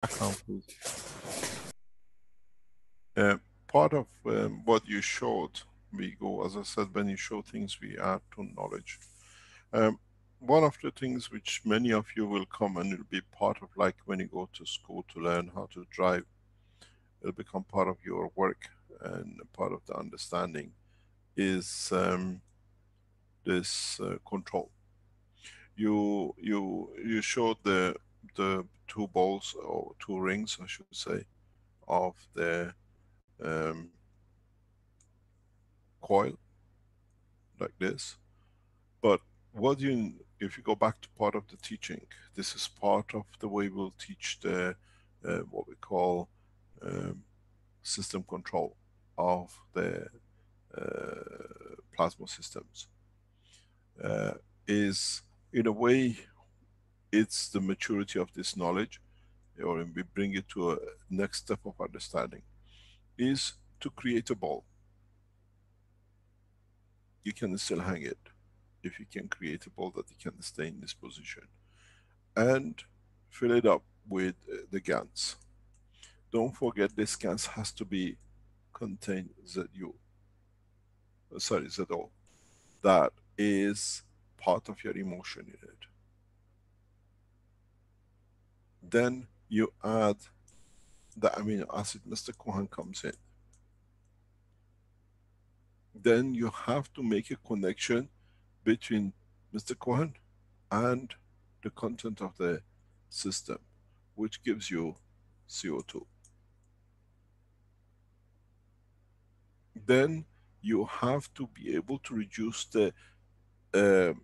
Please. Part of what you showed, we go, as I said, when you show things, we add to knowledge. One of the things which many of you will come and it'll be part of, like when you go to school to learn how to drive, it'll become part of your work and part of the understanding is this control. You showed the two balls or two rings, I should say, of the um, coil, like this. But what you, if you go back to part of the teaching, this is part of the way we'll teach the what we call um, system control of the plasma systems. Is in a way, it's the maturity of this knowledge, or we bring it to a next step of understanding, is to create a ball. You can still hang it if you can create a ball that you can stay in this position and fill it up with the GANs. Don't forget this GANs has to be contain ZU, sorry, ZO. That is part of your emotion in it. Then you add the amino acid, Mr. Cohen comes in. Then you have to make a connection between Mr. Cohen and the content of the system, which gives you CO2. Then you have to be able to reduce the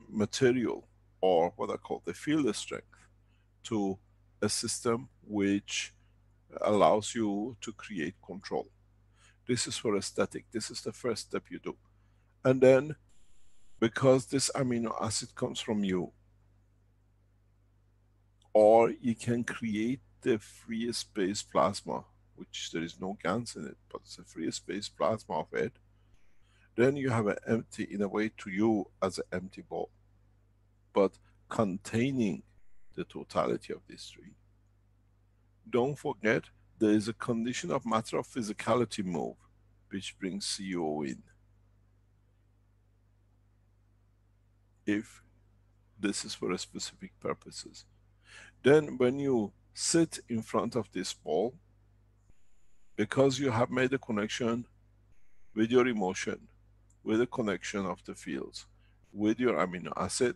material, or what I call the field strength, to a system which allows you to create control. This is for aesthetic. This is the first step you do. And then, because this amino acid comes from you, or you can create the free space plasma, which there is no GANs in it, but it's a free space plasma of it, then you have an empty, in a way to you as an empty ball, but containing the totality of these three. Don't forget, there is a condition of matter of physicality move, which brings CO in. If this is for a specific purposes. Then when you sit in front of this ball, because you have made a connection with your emotion, with a connection of the fields, with your amino acid,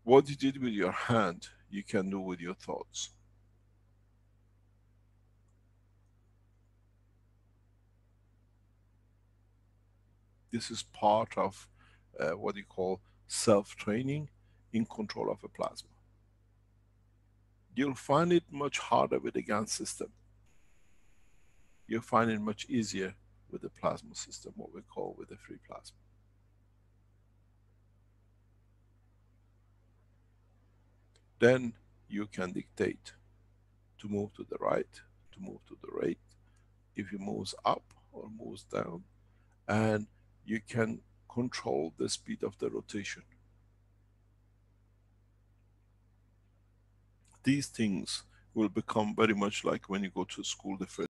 what you did with your hand, you can do with your thoughts. This is part of what you call self-training in control of a plasma. You'll find it much harder with the GAN system. You'll find it much easier with the plasma system, what we call with the free plasma. Then you can dictate to move to the right, to move to the right, if it moves up or moves down, and you can control the speed of the rotation. These things will become very much like when you go to school the first